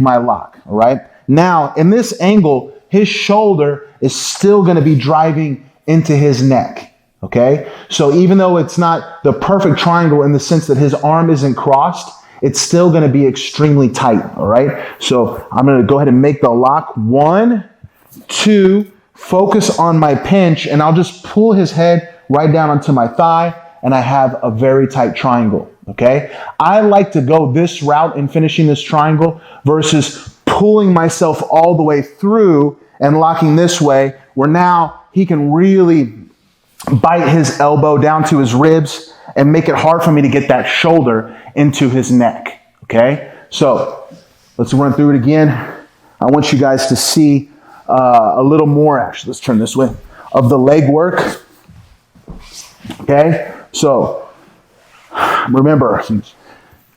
my lock, all right? Now, in this angle, his shoulder is still gonna be driving into his neck, okay? So even though it's not the perfect triangle in the sense that his arm isn't crossed, it's still gonna be extremely tight, all right? So I'm gonna go ahead and make the lock. 1, 2, focus on my pinch, and I'll just pull his head right down onto my thigh, and I have a very tight triangle, okay? I like to go this route in finishing this triangle versus pulling myself all the way through and locking this way, where now he can really bite his elbow down to his ribs and make it hard for me to get that shoulder into his neck, okay? So let's run through it again. I want you guys to see a little more, actually, let's turn this way, of the leg work, okay? So remember,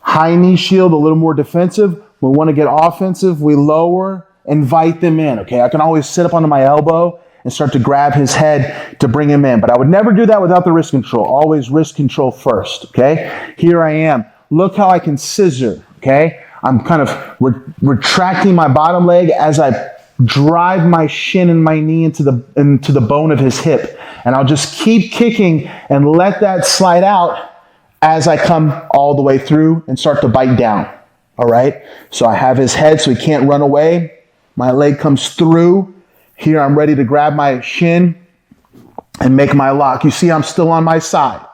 high knee shield, a little more defensive. We want to get offensive, we lower, invite them in, okay? I can always sit up onto my elbow and start to grab his head to bring him in, but I would never do that without the wrist control. Always wrist control first, okay? Here I am. Look how I can scissor, okay? I'm kind of retracting my bottom leg as I drive my shin and my knee into the bone of his hip. And I'll just keep kicking and let that slide out as I come all the way through and start to bite down, all right? So I have his head so he can't run away. My leg comes through. Here I'm ready to grab my shin and make my lock. You see I'm still on my side,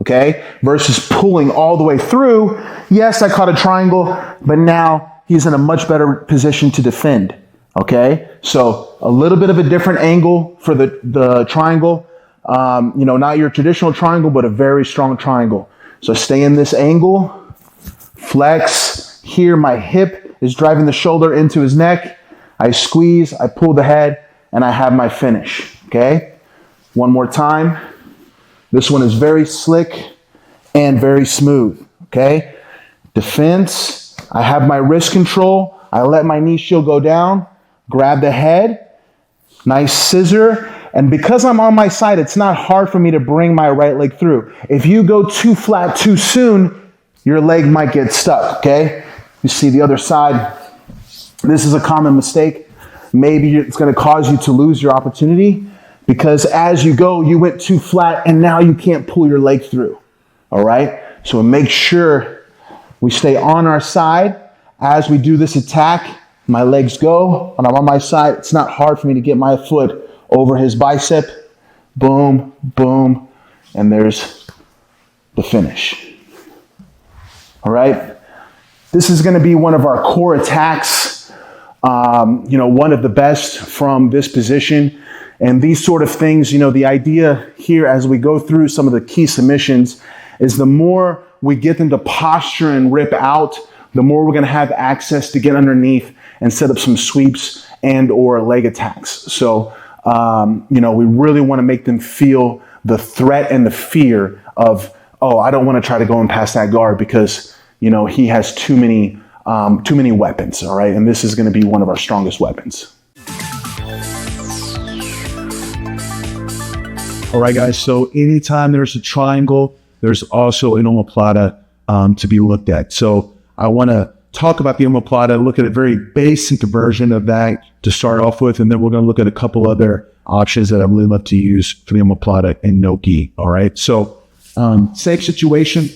okay? Versus pulling all the way through. Yes, I caught a triangle, but now he's in a much better position to defend, okay? So a little bit of a different angle for the triangle. Not your traditional triangle, but a very strong triangle. So stay in this angle, flex. Here my hip is driving the shoulder into his neck. I squeeze, I pull the head, and I have my finish, okay? One more time. This one is very slick and very smooth, okay? Defense, I have my wrist control. I let my knee shield go down, grab the head, nice scissor, and because I'm on my side, it's not hard for me to bring my right leg through. If you go too flat too soon, your leg might get stuck, okay? You see the other side. This is a common mistake. Maybe it's going to cause you to lose your opportunity because as you go, you went too flat and now you can't pull your leg through, all right? So make sure we stay on our side. As we do this attack, my legs go. When I'm on my side, it's not hard for me to get my foot over his bicep. Boom, boom, and there's the finish. All right? This is going to be one of our core attacks. One of the best from this position. And these sort of things, the idea here as we go through some of the key submissions is the more we get them to posture and rip out, the more we're going to have access to get underneath and set up some sweeps and or leg attacks. So, we really want to make them feel the threat and the fear of, I don't want to try to go and pass that guard because, he has too many weapons, all right? And this is going to be one of our strongest weapons. All right, guys, so anytime there's a triangle, there's also an omoplata to be looked at. So I want to talk about the omoplata, look at a very basic version of that to start off with, and then we're going to look at a couple other options that I really love to use for the omoplata and no gi, all right? So same situation.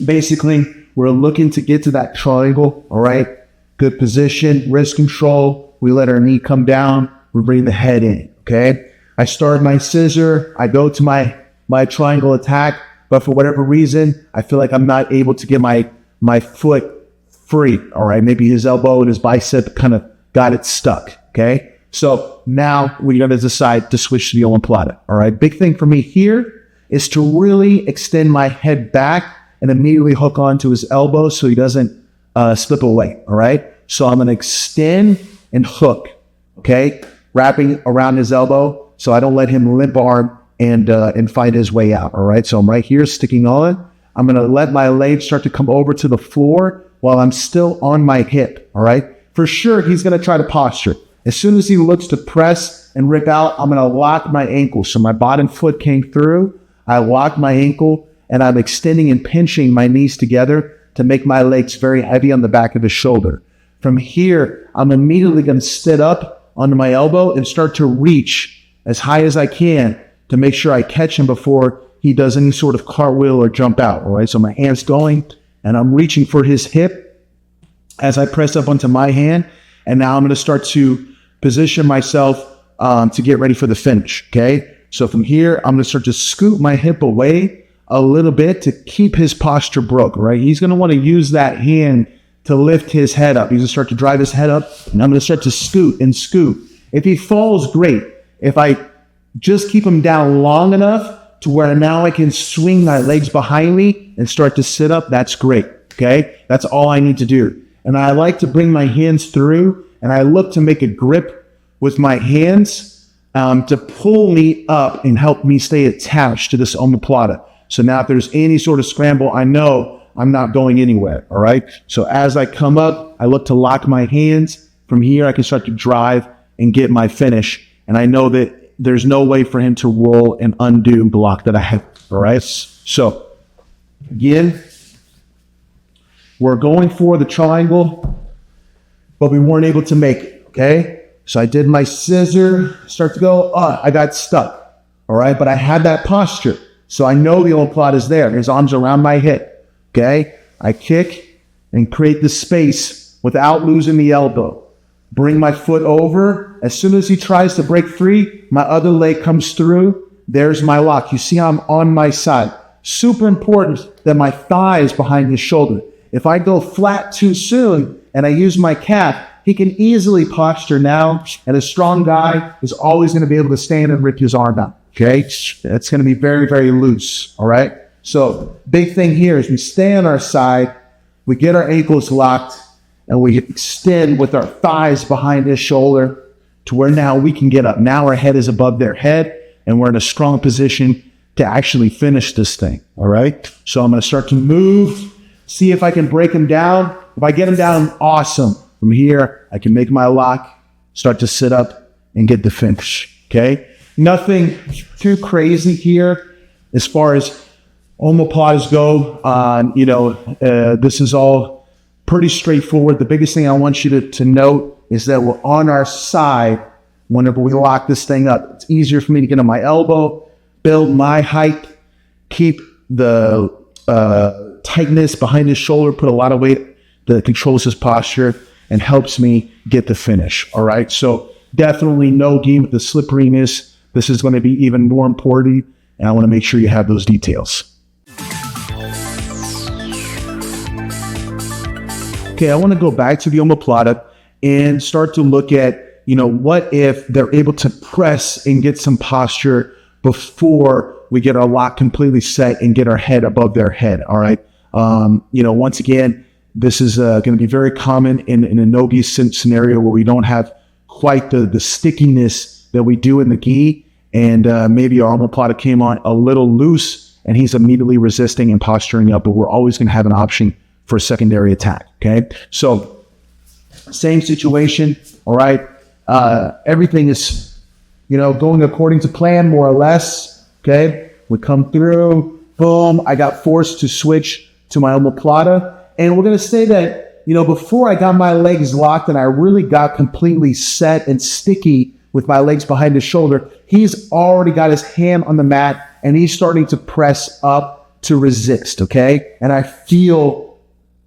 Basically, we're looking to get to that triangle, all right? Good position, wrist control. We let our knee come down. We bring the head in, okay? I start my scissor. I go to my triangle attack, but for whatever reason, I feel like I'm not able to get my foot free, all right? Maybe his elbow and his bicep kind of got it stuck, okay? So now we're going to decide to switch to the omoplata, all right? Big thing for me here is to really extend my head back and immediately hook onto his elbow so he doesn't slip away, all right? So I'm gonna extend and hook, okay? Wrapping around his elbow so I don't let him limp arm and fight his way out, all right? So I'm right here sticking on. I'm gonna let my leg start to come over to the floor while I'm still on my hip, all right? For sure, he's gonna try to posture. As soon as he looks to press and rip out, I'm gonna lock my ankle. So my bottom foot came through, I locked my ankle, and I'm extending and pinching my knees together to make my legs very heavy on the back of his shoulder. From here, I'm immediately going to sit up onto my elbow and start to reach as high as I can to make sure I catch him before he does any sort of cartwheel or jump out, all right? So my hand's going, and I'm reaching for his hip as I press up onto my hand, and now I'm going to start to position myself to get ready for the finish, okay? So from here, I'm going to start to scoot my hip away a little bit to keep his posture broke, right? He's going to want to use that hand to lift his head up. He's going to start to drive his head up, and I'm going to start to scoot and scoot. If he falls, great. If I just keep him down long enough to where now I can swing my legs behind me and start to sit up, that's great, okay? That's all I need to do. And I like to bring my hands through, and I look to make a grip with my hands to pull me up and help me stay attached to this omoplata. So now if there's any sort of scramble, I know I'm not going anywhere, all right? So as I come up, I look to lock my hands. From here, I can start to drive and get my finish. And I know that there's no way for him to roll and undo block that I have, all right? So again, we're going for the triangle, but we weren't able to make it, okay? So I did my scissor, start to go, I got stuck, all right? But I had that posture. So I know the omoplata is there. His arms around my hip, okay? I kick and create the space without losing the elbow. Bring my foot over. As soon as he tries to break free, my other leg comes through. There's my lock. You see I'm on my side. Super important that my thigh is behind his shoulder. If I go flat too soon and I use my calf, he can easily posture now, and a strong guy is always going to be able to stand and rip his arm out. Okay, that's going to be very, very loose, all right? So big thing here is we stay on our side, we get our ankles locked, and we extend with our thighs behind his shoulder to where now we can get up. Now our head is above their head, and we're in a strong position to actually finish this thing, all right? So I'm going to start to move, see if I can break him down. If I get him down, awesome. From here, I can make my lock, start to sit up, and get the finish, okay? Nothing too crazy here as far as omoplatas go. This is all pretty straightforward. The biggest thing I want you to note is that we're on our side whenever we lock this thing up. It's easier for me to get on my elbow, build my height, keep the tightness behind his shoulder, put a lot of weight that controls his posture and helps me get the finish, all right? So definitely no game with the slipperiness. This is going to be even more important, and I want to make sure you have those details. Okay, I want to go back to the omoplata and start to look at, what if they're able to press and get some posture before we get our lock completely set and get our head above their head, all right? Once again, this is going to be very common in a no-gi scenario where we don't have quite the stickiness that we do in the gi, and maybe our omoplata came on a little loose and he's immediately resisting and posturing up, but we're always going to have an option for a secondary attack, okay? So same situation, all right? Everything is, going according to plan, more or less, okay? We come through, boom, I got forced to switch to my omoplata, and we're going to say that, before I got my legs locked and I really got completely set and sticky with my legs behind his shoulder, he's already got his hand on the mat and he's starting to press up to resist, okay? And I feel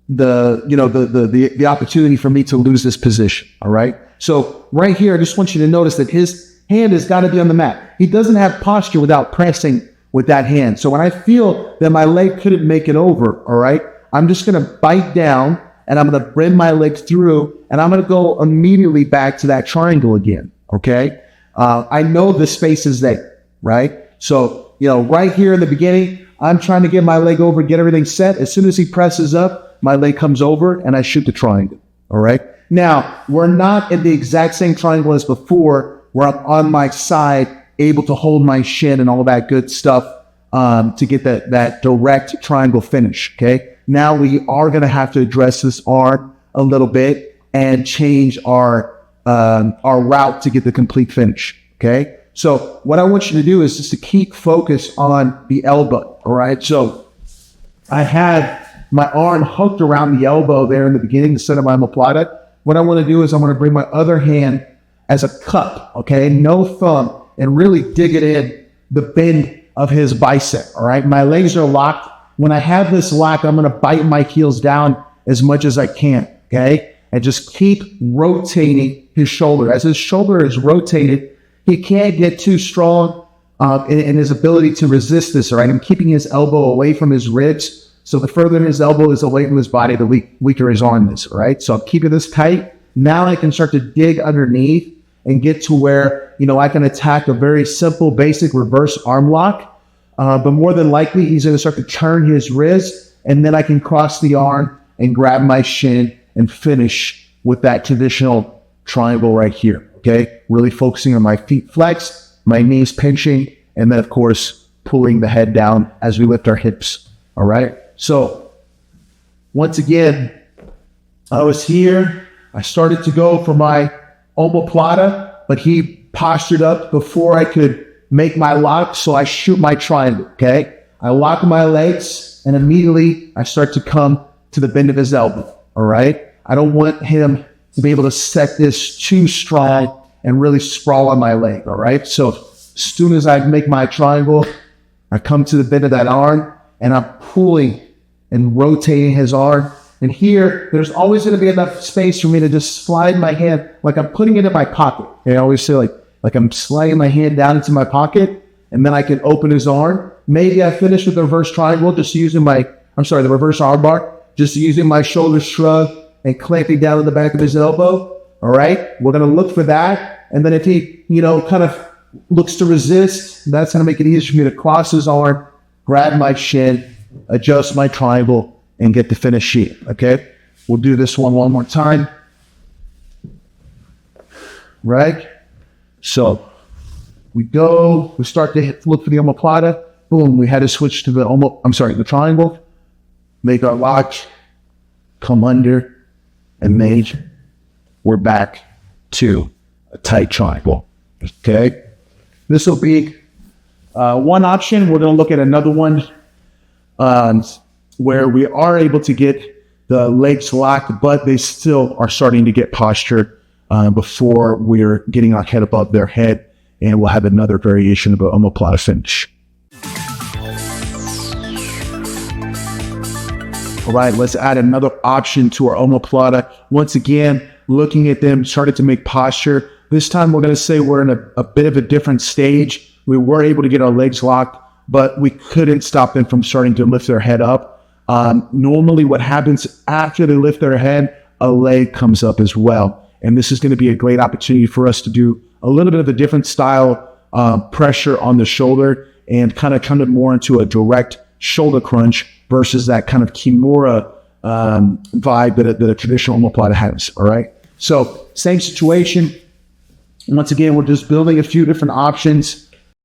the opportunity for me to lose this position, all right? So right here, I just want you to notice that his hand has got to be on the mat. He doesn't have posture without pressing with that hand. So when I feel that my leg couldn't make it over, all right, I'm just going to bite down and I'm going to bring my legs through and I'm going to go immediately back to that triangle again. Okay. I know the space is there, right? So, right here in the beginning, I'm trying to get my leg over, get everything set. As soon as he presses up, my leg comes over and I shoot the triangle. All right. Now, we're not in the exact same triangle as before, where I'm on my side, able to hold my shin and all that good stuff to get that direct triangle finish. Okay. Now we are going to have to address this arm a little bit and change our route to get the complete finish, okay? So what I want you to do is just to keep focus on the elbow, all right? So I had my arm hooked around the elbow there in the beginning, the center of my omoplata. what I want to do is I'm going to bring my other hand as a cup, okay? No thumb, and really dig it in the bend of his bicep, all right? My legs are locked. When I have this lock, I'm going to bite my heels down as much as I can, okay? And just keep rotating his shoulder. As his shoulder is rotated, he can't get too strong in his ability to resist this, all right? I'm keeping his elbow away from his ribs. So the further his elbow is away from his body, the weaker his arm is, all right? So I'm keeping this tight. Now I can start to dig underneath and get to where, I can attack a very simple, basic reverse arm lock. But more than likely, he's going to start to turn his wrist, and then I can cross the arm and grab my shin and finish with that traditional triangle right here, okay? Really focusing on my feet flex, my knees pinching, and then, of course, pulling the head down as we lift our hips, all right? So, once again, I was here. I started to go for my omoplata, but he postured up before I could make my lock, so I shoot my triangle, okay? I lock my legs, and immediately I start to come to the bend of his elbow, all right? I don't want him to be able to set this too strong and really sprawl on my leg, all right? So as soon as I make my triangle, I come to the bend of that arm, and I'm pulling and rotating his arm. And here, there's always going to be enough space for me to just slide my hand, like I'm putting it in my pocket. I always say like I'm sliding my hand down into my pocket, and then I can open his arm. Maybe I finish with the reverse triangle, just using the reverse armbar, just using my shoulder shrug and clamping down in the back of his elbow. All right, we're going to look for that. And then if he, kind of looks to resist, that's going to make it easier for me to cross his arm, grab my shin, adjust my triangle, and get the finish sheet, okay? We'll do this one more time. Right? So we start to look for the omoplata. Boom, we had to switch to the triangle. Make our lock, come under, and we're back to a tight triangle, okay? This will be one option. We're gonna look at another one where we are able to get the legs locked, but they still are starting to get posture before we're getting our head above their head, and we'll have another variation of an omoplata finish. All right, let's add another option to our omoplata. Once again, looking at them, starting to make posture. This time we're going to say we're in a bit of a different stage. We were able to get our legs locked, but we couldn't stop them from starting to lift their head up. Normally what happens after they lift their head, a leg comes up as well. And this is going to be a great opportunity for us to do a little bit of a different style pressure on the shoulder and kind of come more into a direct shoulder crunch versus that kind of Kimura vibe that a traditional omoplata has, all right? So same situation. Once again, we're just building a few different options.